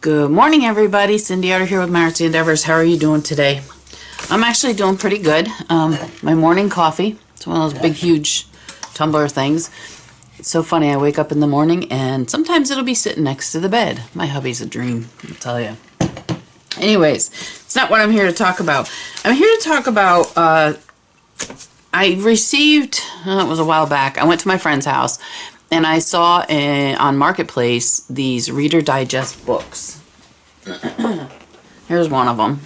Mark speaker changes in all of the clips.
Speaker 1: Good morning, everybody. Cindy out here with my Artsy Endeavours. How are you doing today? I'm actually doing pretty good. My morning coffee. It's one of those big, huge tumbler things. It's so funny. I wake up in the morning and sometimes it'll be sitting next to the bed. My hubby's a dream, I'll tell you. Anyways, it's not what I'm here to talk about. I'm here to talk about, I received, it was a while back, I went to my friend's house and I saw on Marketplace these Reader Digest books. Here's one of them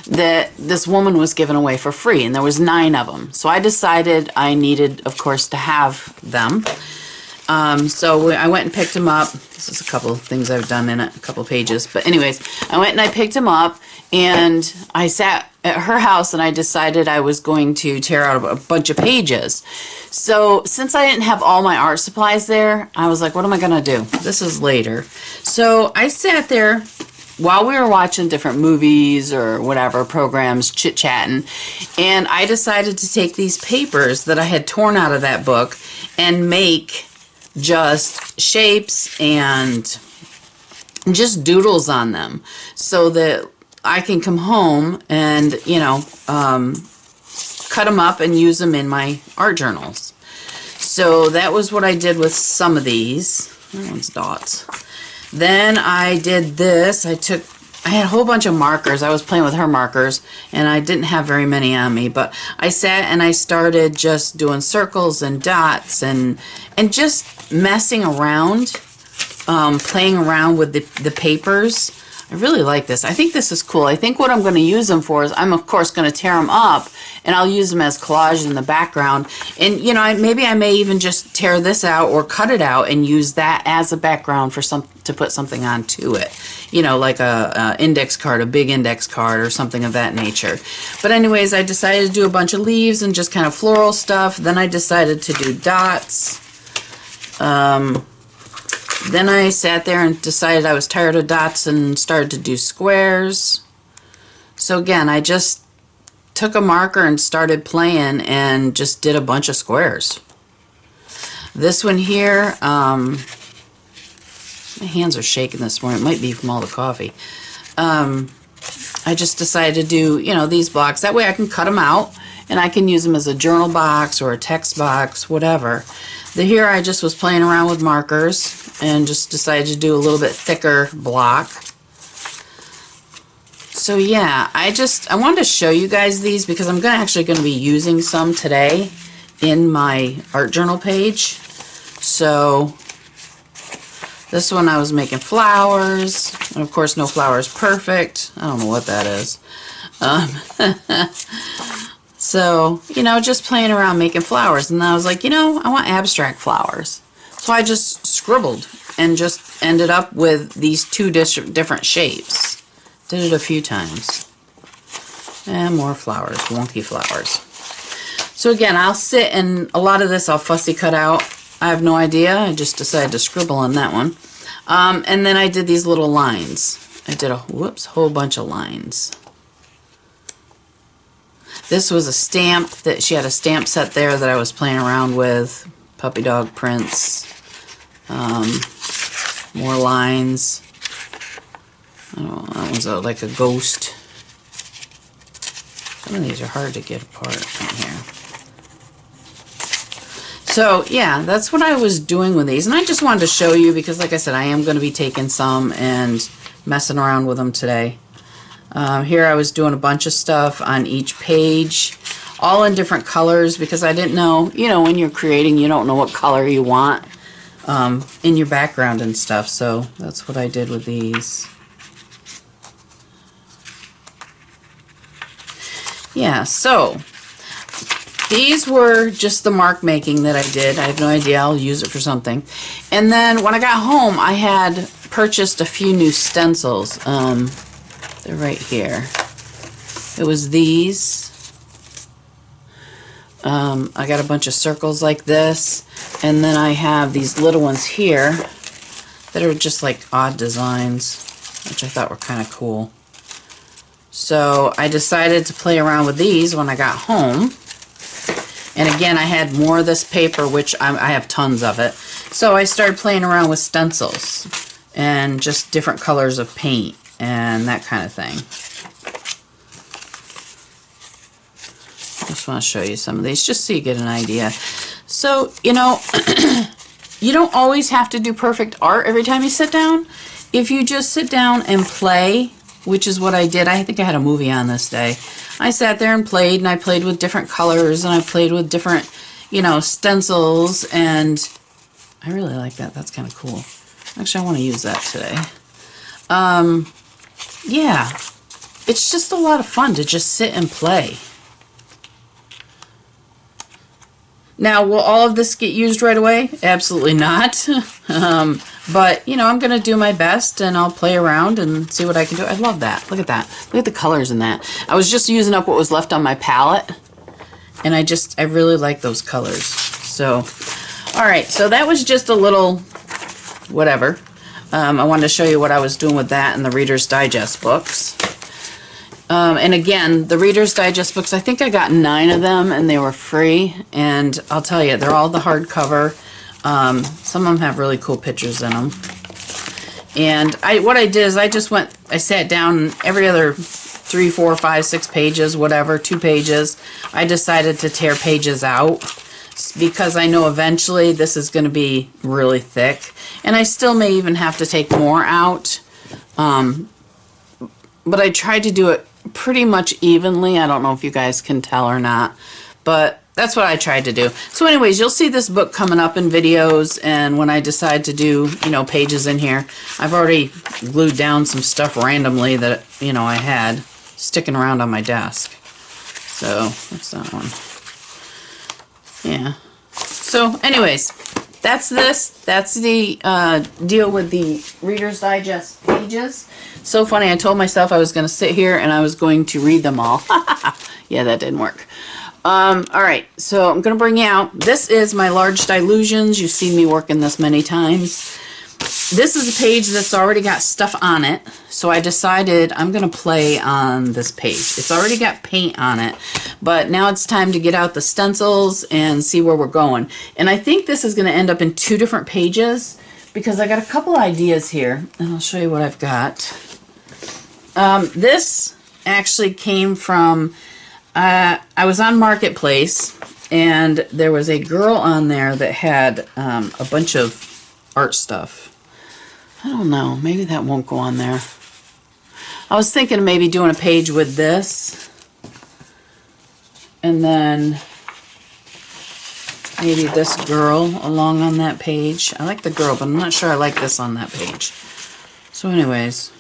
Speaker 1: that this woman was giving away for free, and there was 9 of them. So I decided I needed, of course, to have them. So I went and picked them up. This is a couple of things I've done in it, a couple pages. But anyways, I went and I picked them up, and I sat at her house and I decided I was going to tear out a bunch of pages. So since I didn't have all my art supplies there, I was like, what am I going to do? This is later. So I sat there while we were watching different movies or whatever, programs, chit-chatting, and I decided to take these papers that I had torn out of that book and make just shapes and just doodles on them so that I can come home and, you know, cut them up and use them in my art journals. So that was what I did with some of these. That one's dots. Then I did this. I had a whole bunch of markers. I was playing with her markers, and I didn't have very many on me, but I sat and I started just doing circles and dots and just messing around, playing around with the papers. I really like this. I think this is cool. I think what I'm going to use them for is I'm, of course, going to tear them up, and I'll use them as collage in the background. And, you know, maybe I may even just tear this out or cut it out and use that as a background for to put something onto it. You know, like a index card, a big index card or something of that nature. But anyways, I decided to do a bunch of leaves and just kind of floral stuff. Then I decided to do dots. Then I sat there and decided I was tired of dots and started to do squares. So again, I just took a marker and started playing and just did a bunch of squares. This one here, my hands are shaking this morning. It might be from all the coffee. I just decided to do, you know, these blocks. That way I can cut them out and I can use them as a journal box or a text box, whatever. Here I just was playing around with markers and just decided to do a little bit thicker block. So yeah, I wanted to show you guys these because I'm actually going to be using some today in my art journal page. So this one I was making flowers, and of course no flower is perfect. I don't know what that is. So, you know, just playing around making flowers. And I was like, you know, I want abstract flowers. So I just scribbled and just ended up with these 2 different shapes. Did it a few times. And more flowers, wonky flowers. So again, I'll sit and a lot of this I'll fussy cut out. I have no idea. I just decided to scribble on that one. And then I did these little lines. I did a whole bunch of lines. This was a stamp that she had a stamp set there that I was playing around with. Puppy dog prints. More lines. I don't know, that one's like a ghost. Some of these are hard to get apart from here. So yeah, that's what I was doing with these. And I just wanted to show you because, like I said, I am going to be taking some and messing around with them today. Here I was doing a bunch of stuff on each page, all in different colors because I didn't know, you know, when you're creating, you don't know what color you want in your background and stuff. So that's what I did with these. Yeah, so these were just the mark making that I did. I have no idea. I'll use it for something. And then when I got home, I had purchased a few new stencils. They're right here. It was these. I got a bunch of circles like this. And then I have these little ones here that are just like odd designs, which I thought were kind of cool. So I decided to play around with these when I got home. And again, I had more of this paper, which I have tons of it. So I started playing around with stencils. and just different colors of paint and that kind of thing. I just want to show you some of these just so you get an idea. So, you know, you don't always have to do perfect art every time you sit down. If you just sit down and play, which is what I did. I think I had a movie on this day. I sat there and played, and I played with different colors, and I played with different, you know, stencils, and I really like that. That's kind of cool. Actually, I want to use that today. Yeah, it's just a lot of fun to just sit and play. Now, will all of this get used right away? Absolutely not. But, you know, I'm going to do my best, and I'll play around and see what I can do. I love that. Look at that. Look at the colors in that. I was just using up what was left on my palette, and I really like those colors. So, all right. So that was just a little whatever. I wanted to show you what I was doing with that and the Reader's Digest books. And again, the Reader's Digest books, I think I got 9 of them, and they were free. And I'll tell you, they're all the hardcover. Some of them have really cool pictures in them. And what I did is I sat down every other 3, 4, 5, 6 pages, whatever, 2 pages. I decided to tear pages out because I know eventually this is going to be really thick. And I still may even have to take more out. But I tried to do it pretty much evenly. I don't know if you guys can tell or not, but that's what I tried to do. So anyways, you'll see this book coming up in videos, and when I decide to do, you know, pages in here, I've already glued down some stuff randomly that, you know, I had sticking around on my desk. So, what's that one? Yeah. So anyways, that's this. That's the deal with the Reader's Digest pages. So funny, I told myself I was going to sit here and I was going to read them all. Yeah, that didn't work. All right, so I'm going to bring you out. This is my large Dilutions. You've seen me working this many times. This is a page that's already got stuff on it, so I decided I'm going to play on this page. It's already got paint on it, but now it's time to get out the stencils and see where we're going. And I think this is going to end up in 2 different pages because I got a couple ideas here, and I'll show you what I've got. This actually came from, I was on Marketplace, and there was a girl on there that had a bunch of art stuff. I don't know, maybe that won't go on there. I was thinking of maybe doing a page with this, and then maybe this girl along on that page. I like the girl, but I'm not sure I like this on that page. So anyways,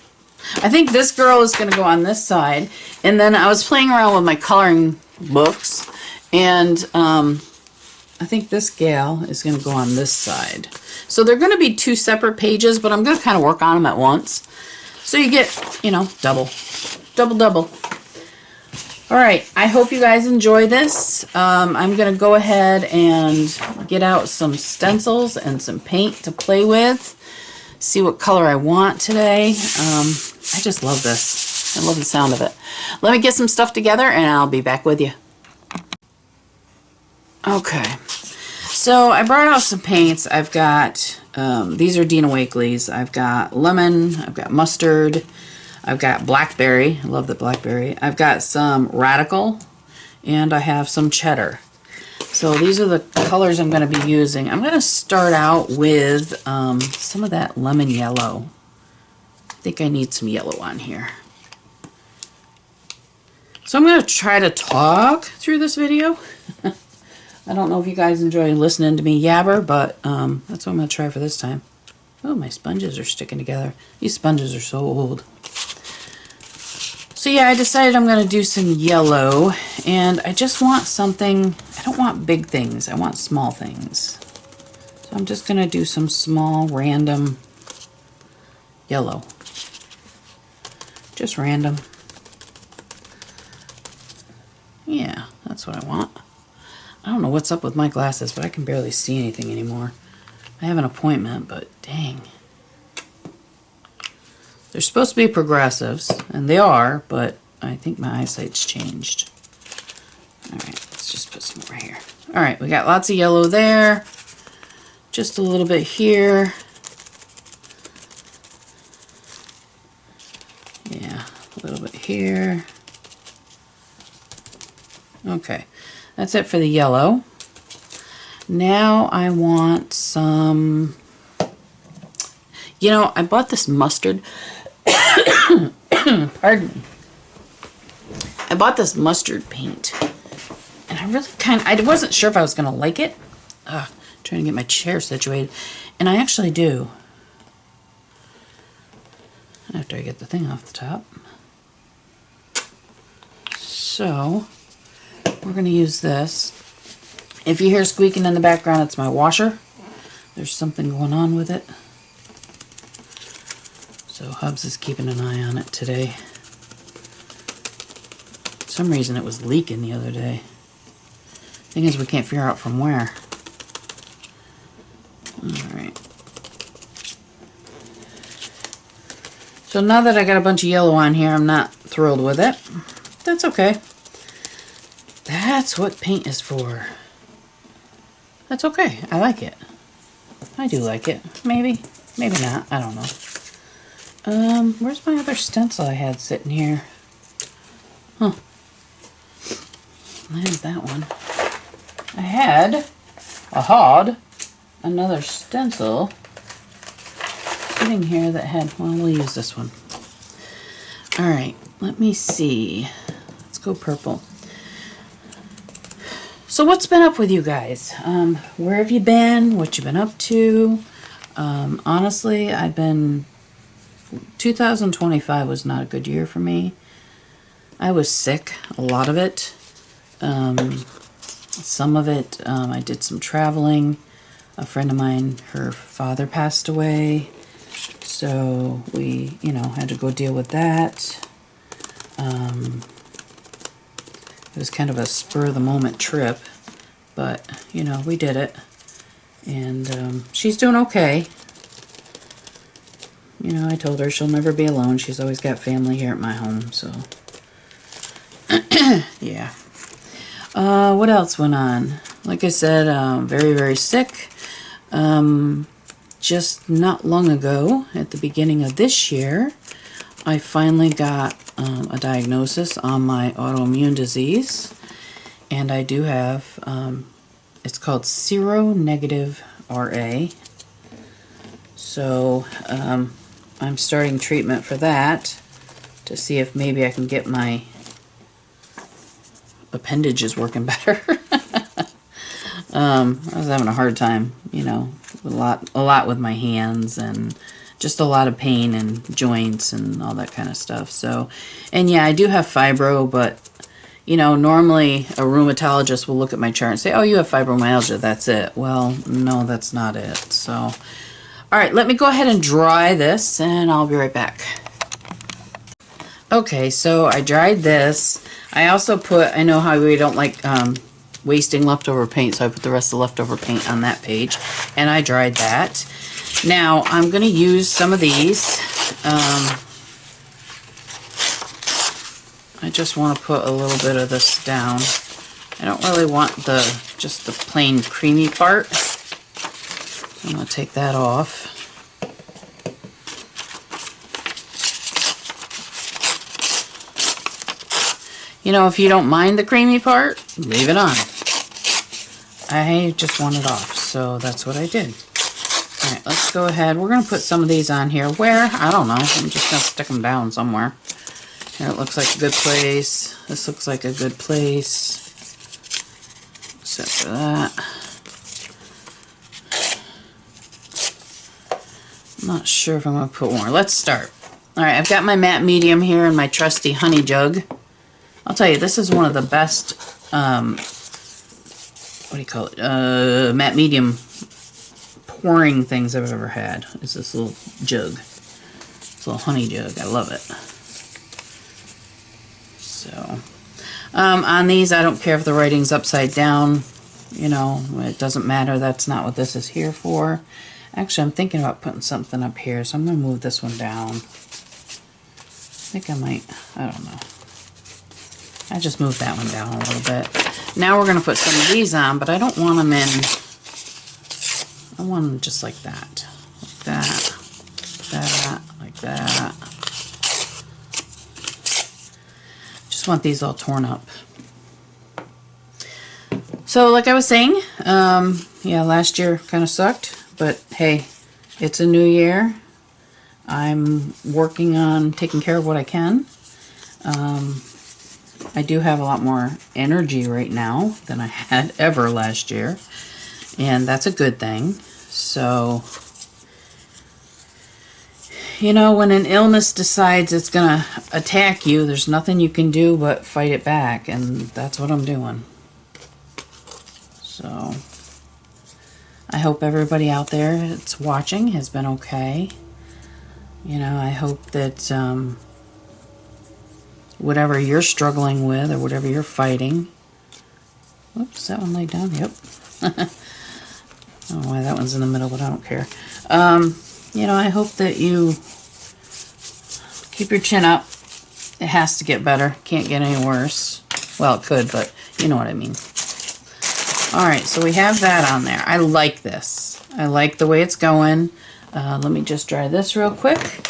Speaker 1: I think this girl is going to go on this side. And then I was playing around with my coloring books, and I think this gal is going to go on this side. So they're going to be 2 separate pages, but I'm going to kind of work on them at once. So you get, you know, double. All right, I hope you guys enjoy this. I'm going to go ahead and get out some stencils and some paint to play with. See what color I want today. I just love this. I love the sound of it. Let me get some stuff together and I'll be back with you. Okay, so I brought out some paints. I've got, these are Dina Wakley's. I've got lemon, I've got mustard, I've got blackberry. I love the blackberry. I've got some radical, and I have some cheddar. So these are the colors I'm going to be using. I'm going to start out with some of that lemon yellow. I think I need some yellow on here. So I'm going to try to talk through this video. I don't know if you guys enjoy listening to me yabber, but that's what I'm going to try for this time. Oh, my sponges are sticking together. These sponges are so old. So yeah, I decided I'm going to do some yellow, and I just want something, I don't want big things, I want small things. So I'm just going to do some small, random yellow. Just random. Yeah, that's what I want. I don't know what's up with my glasses, but I can barely see anything anymore. I have an appointment, but dang. They're supposed to be progressives, and they are, but I think my eyesight's changed. Alright, let's just put some more here. Alright, we got lots of yellow there. Just a little bit here. A little bit here. Okay, that's it for the yellow. Now I want some, you know, I bought this mustard, pardon me. I bought this mustard paint, and I really I wasn't sure if I was going to like it. Trying to get my chair situated, and I actually do. After I get the thing off the top. So, we're going to use this. If you hear squeaking in the background, it's my washer. There's something going on with it. So Hubs is keeping an eye on it today. For some reason it was leaking the other day. Thing is, we can't figure out from where. Alright. So now that I got a bunch of yellow on here, I'm not thrilled with it. That's okay. That's what paint is for. That's okay. I like it. I do like it. Maybe. Maybe not. I don't know. Where's my other stencil I had sitting here? Huh. I had that one. I had another stencil sitting here that had, well, we'll use this one. Alright, let me see. Let's go purple. So what's been up with you guys? Where have you been? What you been up to? Honestly, 2025 was not a good year for me. I was sick, a lot of it. Some of it, I did some traveling. A friend of mine, her father passed away. So we, you know, had to go deal with that. It was kind of a spur-of-the-moment trip, but, you know, we did it. And she's doing okay. You know, I told her she'll never be alone. She's always got family here at my home, so. Yeah. What else went on? Like I said, very, very sick. Just not long ago, at the beginning of this year, I finally got a diagnosis on my autoimmune disease, and I do have, it's called seronegative RA. So I'm starting treatment for that to see if maybe I can get my appendages working better. I was having a hard time, you know, a lot with my hands and just a lot of pain and joints and all that kind of stuff. So, and yeah, I do have fibro, but you know, normally a rheumatologist will look at my chart and say, oh, you have fibromyalgia, that's it. Well, no, that's not it. So, all right, let me go ahead and dry this and I'll be right back. Okay, so I dried this. I also put, I know how we don't like wasting leftover paint, so I put the rest of the leftover paint on that page, and I dried that. Now, I'm going to use some of these. I just want to put a little bit of this down. I don't really want just the plain creamy part. I'm going to take that off. You know, if you don't mind the creamy part, leave it on. I just want it off, so that's what I did. Alright, let's go ahead. We're going to put some of these on here. Where? I don't know. I'm just going to stick them down somewhere. Here, it looks like a good place. This looks like a good place. Except for that. I'm not sure if I'm going to put more. Let's start. Alright, I've got my matte medium here and my trusty honey jug. I'll tell you, this is one of the best, what do you call it, matte medium pouring things I've ever had. It's this little jug. This little honey jug. I love it. So, on these, I don't care if the writing's upside down. You know, it doesn't matter. That's not what this is here for. Actually, I'm thinking about putting something up here, so I'm going to move this one down. I think I might, I don't know. I just moved that one down a little bit. Now we're going to put some of these on, but I don't want them in, I want them just like that. Like that, like that. Just want these all torn up. So like I was saying, yeah, last year kind of sucked, but hey, it's a new year. I'm working on taking care of what I can. I do have a lot more energy right now than I had ever last year, and that's a good thing. So, you know, when an illness decides it's gonna attack you, there's nothing you can do but fight it back, and that's what I'm doing. So, I hope everybody out there that's watching has been okay. You know, I hope that whatever you're struggling with or whatever you're fighting. Whoops, that one laid down. Yep. I don't know why that one's in the middle, but I don't care. You know, I hope that you keep your chin up. It has to get better. Can't get any worse. Well, it could, but you know what I mean. Alright, so we have that on there. I like this. I like the way it's going. Let me just dry this real quick.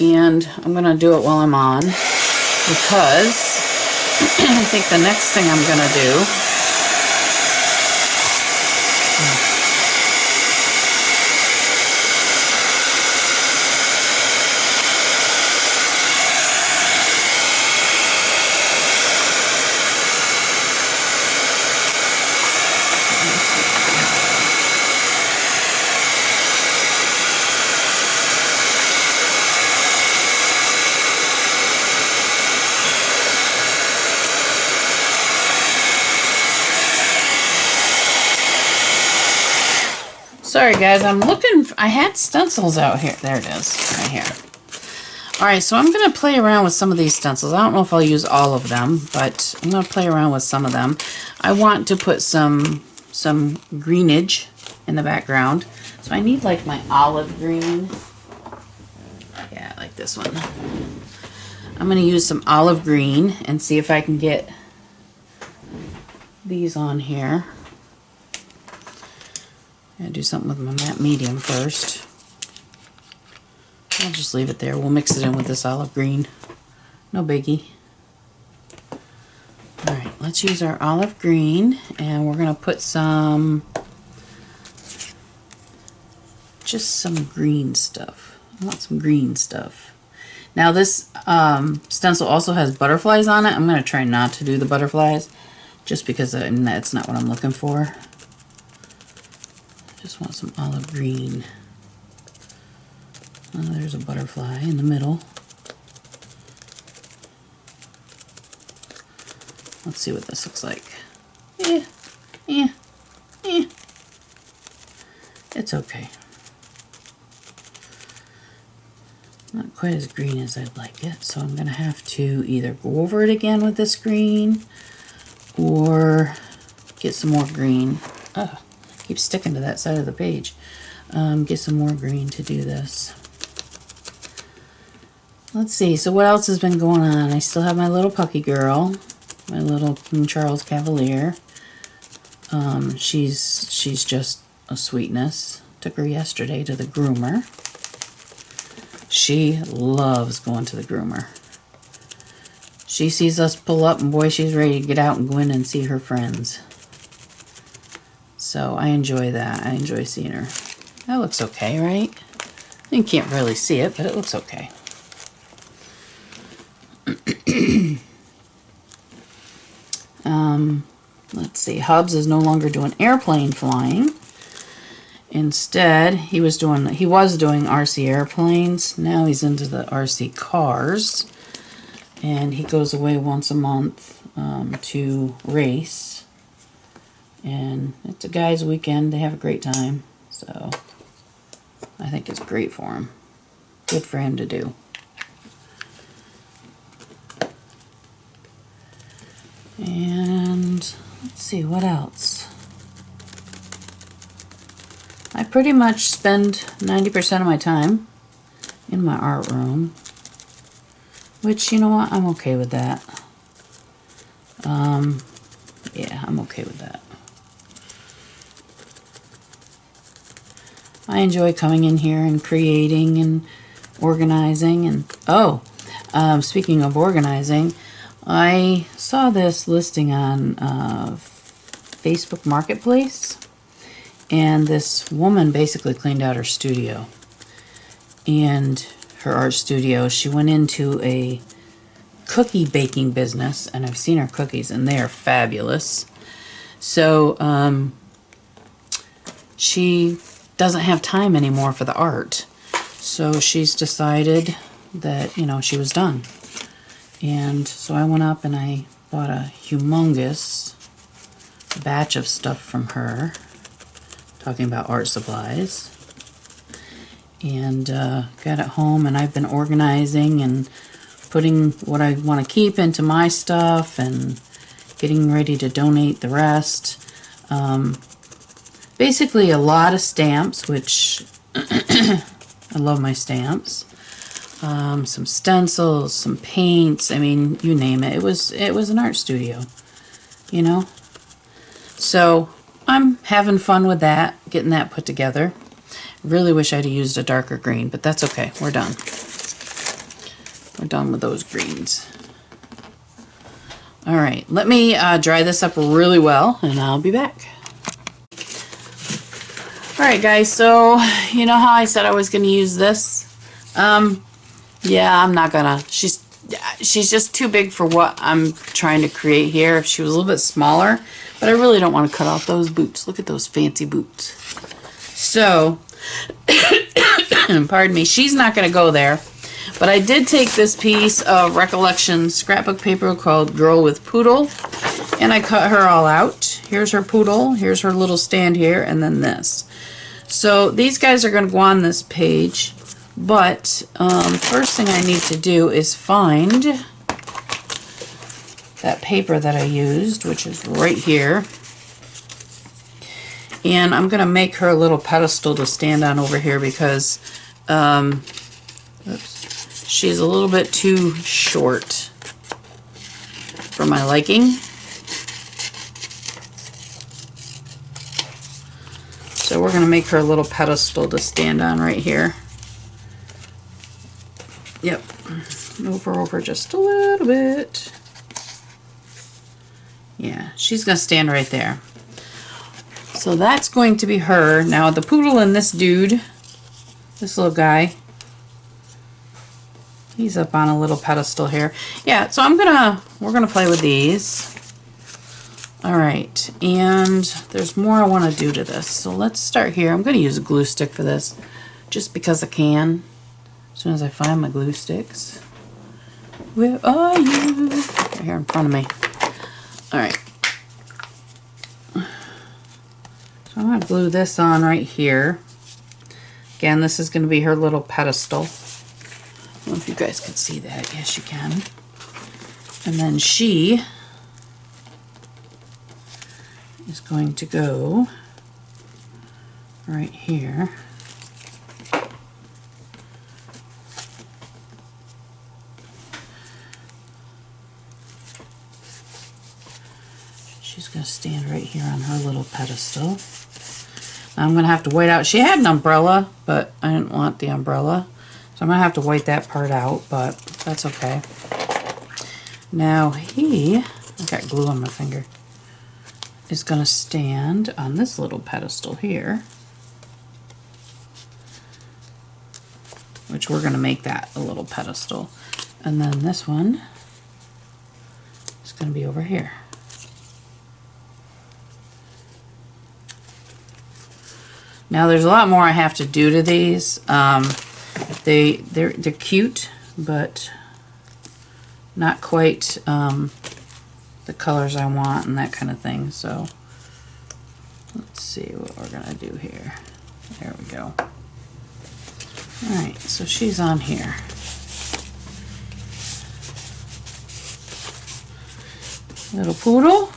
Speaker 1: And I'm going to do it while I'm on, because I think the next thing I'm going to do sorry guys, I'm looking, I had stencils out here. There it is, right here. Alright, so I'm going to play around with some of these stencils. I don't know if I'll use all of them, but I'm going to play around with some of them. I want to put some greenage in the background. So I need like my olive green. Yeah, like this one. I'm going to use some olive green and see if I can get these on here. I'm going to do something with my matte medium first. I'll just leave it there. We'll mix it in with this olive green. No biggie. Alright, let's use our olive green, and we're going to put some, just some green stuff. I want some green stuff. Now this stencil also has butterflies on it. I'm going to try not to do the butterflies, just because that's not what I'm looking for. Just want some olive green. Oh, there's a butterfly in the middle. Let's see what this looks like. It's okay. Not quite as green as I'd like it, so I'm going to have to either go over it again with this green or get some more green. Oh, keeps sticking to that side of the page. Get some more green to do this. Let's see, so what else has been going on? I still have my little puppy girl, my little Charles Cavalier. She's just a sweetness. Took her yesterday to the groomer. She loves going to the groomer. She sees us pull up and boy, she's ready to get out and go in and see her friends. So I enjoy that. I enjoy seeing her. That looks okay, right? You can't really see it, but it looks okay. Let's see. Hubs is no longer doing airplane flying. Instead, he was doing RC airplanes. Now he's into the RC cars, and he goes away once a month to race. And it's a guy's weekend. They have a great time. So I think it's great for him. Good for him to do. And let's see, what else? I pretty much spend 90% of my time in my art room, which, you know what, I'm okay with that. Yeah, I'm okay with that. I enjoy coming in here and creating and organizing. And speaking of organizing, I saw this listing on Facebook Marketplace, and this woman basically cleaned out her studio and her art studio. She went into a cookie baking business, and I've seen her cookies and they are fabulous. So she doesn't have time anymore for the art, so she's decided that, you know, she was done. And so I went up and I bought a humongous batch of stuff from her, talking about art supplies, and got it home, and I've been organizing and putting what I want to keep into my stuff and getting ready to donate the rest. Basically a lot of stamps, which I love my stamps. Some stencils, some paints, I mean, you name it. It was an art studio, you know? So I'm having fun with that, getting that put together. Really wish I'd used a darker green, but that's okay. We're done. We're done with those greens. All right, let me dry this up really well, and I'll be back. All right, guys, so you know how I said I was going to use this? Yeah, I'm not gonna. She's just too big for what I'm trying to create here. If she was a little bit smaller, but I really don't want to cut off those boots. Look at those fancy boots. So, pardon me, she's not going to go there. But I did take this piece of Recollection scrapbook paper called Girl with Poodle, and I cut her all out. Here's her poodle, here's her little stand here, and then this. So these guys are going to go on this page, but first thing I need to do is find that paper that I used, which is right here. And I'm going to make her a little pedestal to stand on over here because she's a little bit too short for my liking. So we're going to make her a little pedestal to stand on right here. Yep. Move her over just a little bit. Yeah, she's going to stand right there. So that's going to be her. Now the poodle and this dude, this little guy, he's up on a little pedestal here. Yeah, so we're gonna play with these. All right, and there's more I want to do to this. So let's start here. I'm gonna use a glue stick for this, just because I can. As soon as I find my glue sticks. Where are you? Right here in front of me. All right. So I'm gonna glue this on right here. Again, this is gonna be her little pedestal. I don't know if you guys can see that. Yes, you can. And then she is going to go right here. She's going to stand right here on her little pedestal. Now I'm going to have to white out. She had an umbrella, but I didn't want the umbrella. So I'm going to have to white that part out, but that's okay. Now I got glue on my finger, is going to stand on this little pedestal here, which we're going to make that a little pedestal. And then this one is going to be over here. Now there's a lot more I have to do to these. They're cute, but not quite the colors I want and that kind of thing. So let's see what we're gonna do here. There we go. All right, so she's on here. Little poodle.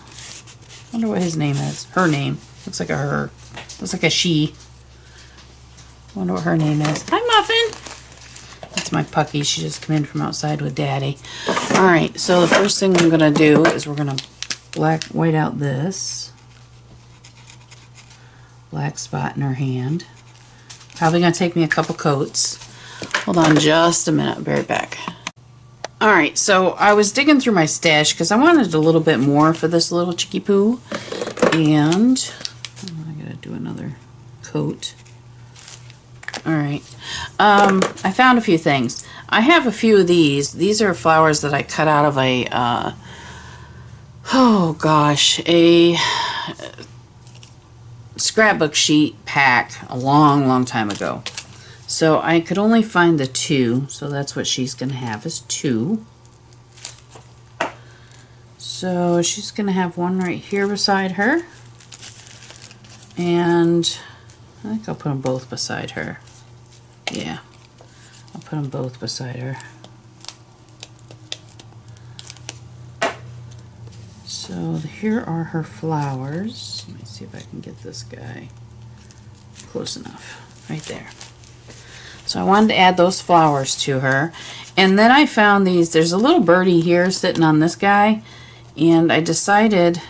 Speaker 1: Wonder what his name is. Her name. Looks like a her. Looks like a she. Wonder what her name is. Hi, Muffin. That's my Pucky. She just came in from outside with Daddy. All right, so the first thing I'm gonna do is we're gonna white out this black spot in her hand. Probably gonna take me a couple coats. Hold on just a minute. I'll be right back. Alright, so I was digging through my stash because I wanted a little bit more for this little chickie poo. And I gotta do another coat. Alright. I found a few things. I have a few of these. These are flowers that I cut out of a, oh gosh, a scrapbook sheet pack a long time ago. So I could only find the 2, so that's what she's going to have is 2. So she's going to have one right here beside her. And I think I'll put them both beside her. Yeah, I'll put them both beside her. So here are her flowers. Let me see if I can get this guy close enough. Right there. So I wanted to add those flowers to her. And then I found these, there's a little birdie here sitting on this guy, and I decided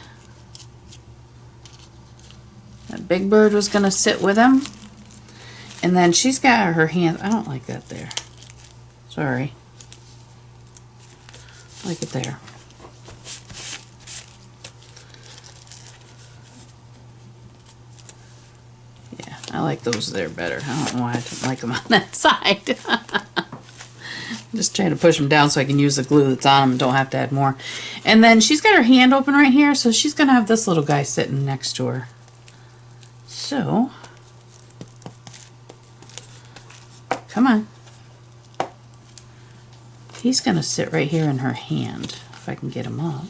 Speaker 1: that Big Bird was going to sit with him. And then she's got her hand, I don't like that there. Sorry. I like it there. I like those there better. I don't know why I didn't like them on that side. Just trying to push them down so I can use the glue that's on them and don't have to add more. And then she's got her hand open right here, so she's going to have this little guy sitting next to her. So, come on. He's going to sit right here in her hand, if I can get him up.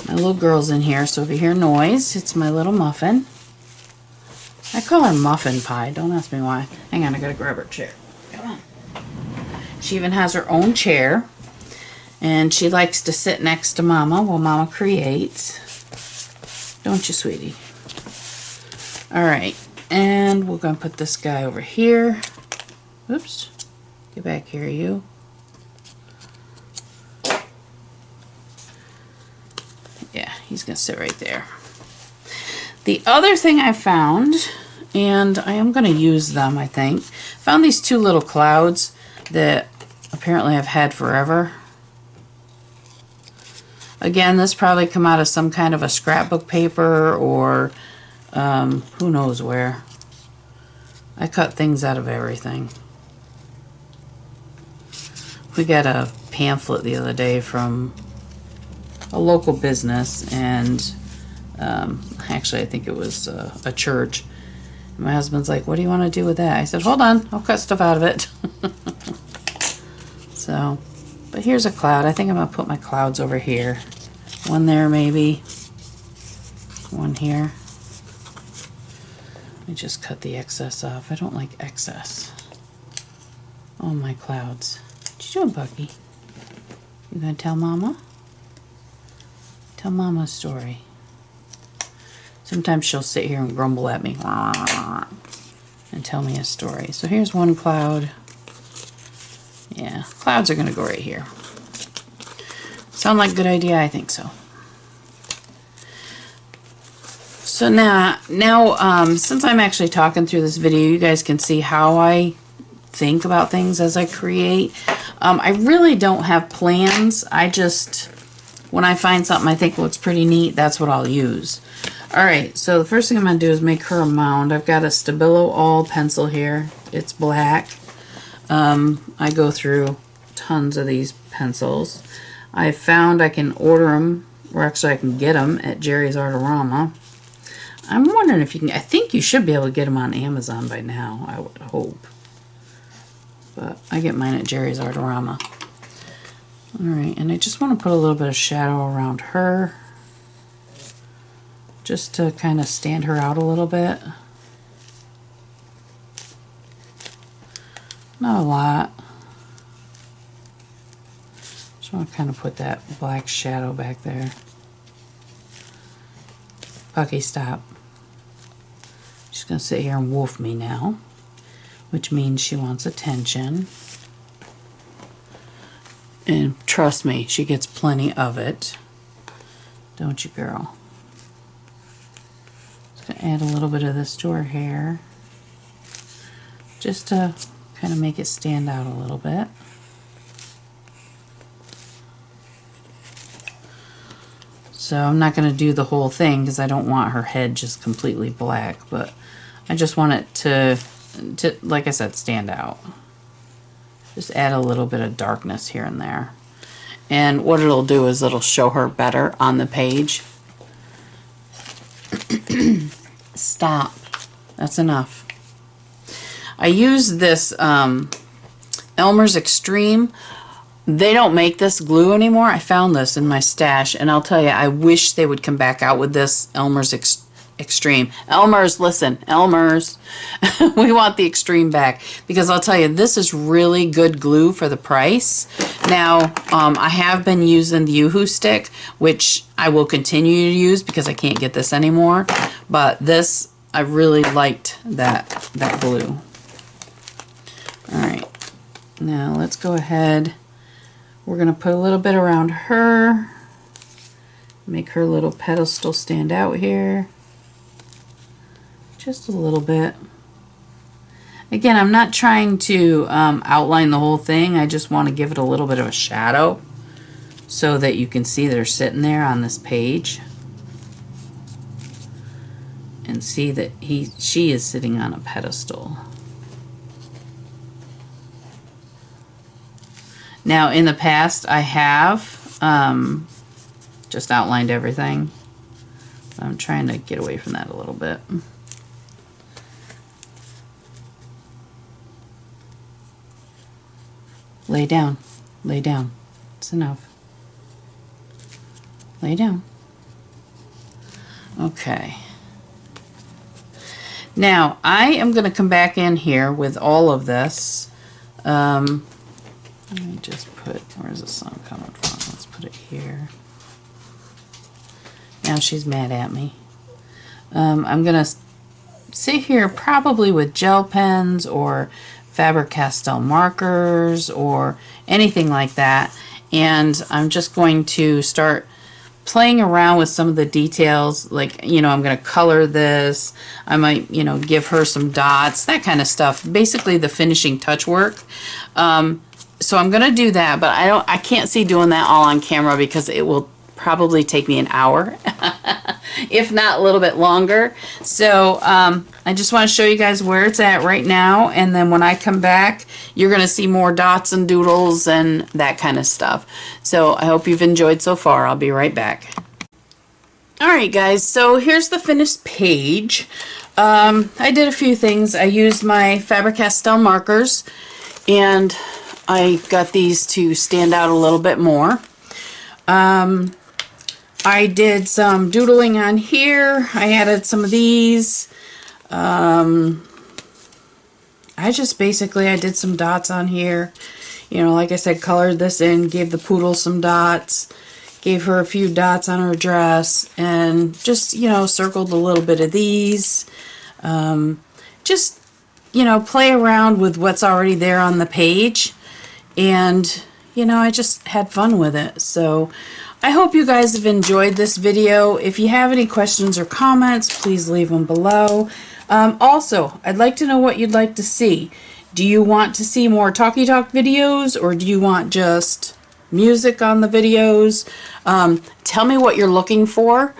Speaker 1: My little girl's in here, so if you hear noise, it's my little muffin. I call her Muffin Pie. Don't ask me why. Hang on, I gotta grab her chair. Come on. She even has her own chair. And she likes to sit next to Mama while Mama creates. Don't you, sweetie? Alright. And we're gonna put this guy over here. Oops. Get back here, you. Yeah, he's gonna sit right there. The other thing I found, and I am going to use them, I think, found these 2 little clouds that apparently I've had forever. Again, this probably come out of some kind of a scrapbook paper or who knows where. I cut things out of everything. We got a pamphlet the other day from a local business, and actually I think it was a church. My husband's like, what do you want to do with that? I said, hold on, I'll cut stuff out of it. So, but here's a cloud. I think I'm going to put my clouds over here. One there maybe. One here. Let me just cut the excess off. I don't like excess. Oh, my clouds. What you doing, Bucky? You going to tell Mama? Tell Mama a story. Sometimes she'll sit here and grumble at me and tell me a story. So here's one cloud. Yeah, clouds are going to go right here. Sound like a good idea? I think so. So now since I'm actually talking through this video, you guys can see how I think about things as I create. I really don't have plans. I just, when I find something I think looks pretty neat, that's what I'll use. Alright, so the first thing I'm going to do is make her a mound. I've got a Stabilo All pencil here. It's black. I go through tons of these pencils. I found I can order them, or actually I can get them at Jerry's Artorama. I'm wondering if you can, I think you should be able to get them on Amazon by now, I would hope. But I get mine at Jerry's Artorama. Alright, and I just want to put a little bit of shadow around her, just to kind of stand her out a little bit. Not a lot. Just want to kind of put that black shadow back there. Bucky, stop. She's going to sit here and wolf me now, which means she wants attention. And trust me, she gets plenty of it. Don't you, girl? Just going to add a little bit of this to her hair, just to kind of make it stand out a little bit. So I'm not going to do the whole thing because I don't want her head just completely black, but I just want it to, like I said, stand out. Just add a little bit of darkness here and there. And what it'll do is it'll show her better on the page. Stop. That's enough. I use this Elmer's Extreme. They don't make this glue anymore. I found this in my stash, and I'll tell you, I wish they would come back out with this Elmer's Extreme. Elmer's, listen, Elmer's. We want the Extreme back, because I'll tell you, this is really good glue for the price. Now, I have been using the Yoo-Hoo stick, which I will continue to use because I can't get this anymore. But this, I really liked that glue. All right, now let's go ahead. We're going to put a little bit around her, make her little pedestal stand out here. Just a little bit. Again, I'm not trying to outline the whole thing. I just want to give it a little bit of a shadow so that you can see they're sitting there on this page. And see that she is sitting on a pedestal. Now, in the past, I have just outlined everything. I'm trying to get away from that a little bit. Lay down. Lay down. It's enough. Lay down. Okay. Now, I am going to come back in here with all of this. Let me just put, where's the sun coming from? Let's put it here. Now she's mad at me. I'm going to sit here probably with gel pens or Faber-Castell markers or anything like that. And I'm just going to start playing around with some of the details. Like, you know, I'm going to color this. I might, you know, give her some dots, that kind of stuff. Basically the finishing touch work. So I'm going to do that, but I can't see doing that all on camera because it will probably take me an hour, if not a little bit longer. So I just want to show you guys where it's at right now, and then when I come back, you're going to see more dots and doodles and that kind of stuff. So I hope you've enjoyed so far. I'll be right back. Alright guys, so here's the finished page. I did a few things. I used my Faber-Castell markers, and I got these to stand out a little bit more. I did some doodling on here. I added some of these. I did some dots on here. You know, like I said, colored this in, gave the poodle some dots, gave her a few dots on her dress, and just, you know, circled a little bit of these. Just, you know, play around with what's already there on the page. And, you know, I just had fun with it. So I hope you guys have enjoyed this video. If you have any questions or comments, please leave them below. Also, I'd like to know what you'd like to see. Do you want to see more talky talk videos, or do you want just music on the videos? Tell me what you're looking for,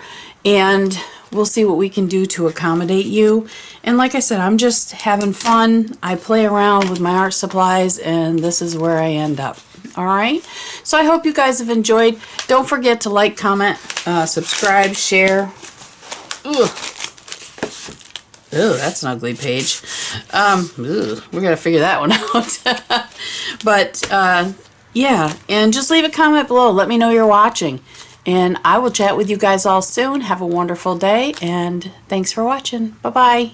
Speaker 1: and we'll see what we can do to accommodate you. And like I said, I'm just having fun. I play around with my art supplies, and this is where I end up. Alright? So I hope you guys have enjoyed. Don't forget to like, comment, subscribe, share. Ugh. Ew, that's an ugly page. We're going to figure that one out. But, yeah. And just leave a comment below. Let me know you're watching. And I will chat with you guys all soon. Have a wonderful day, and thanks for watching. Bye-bye.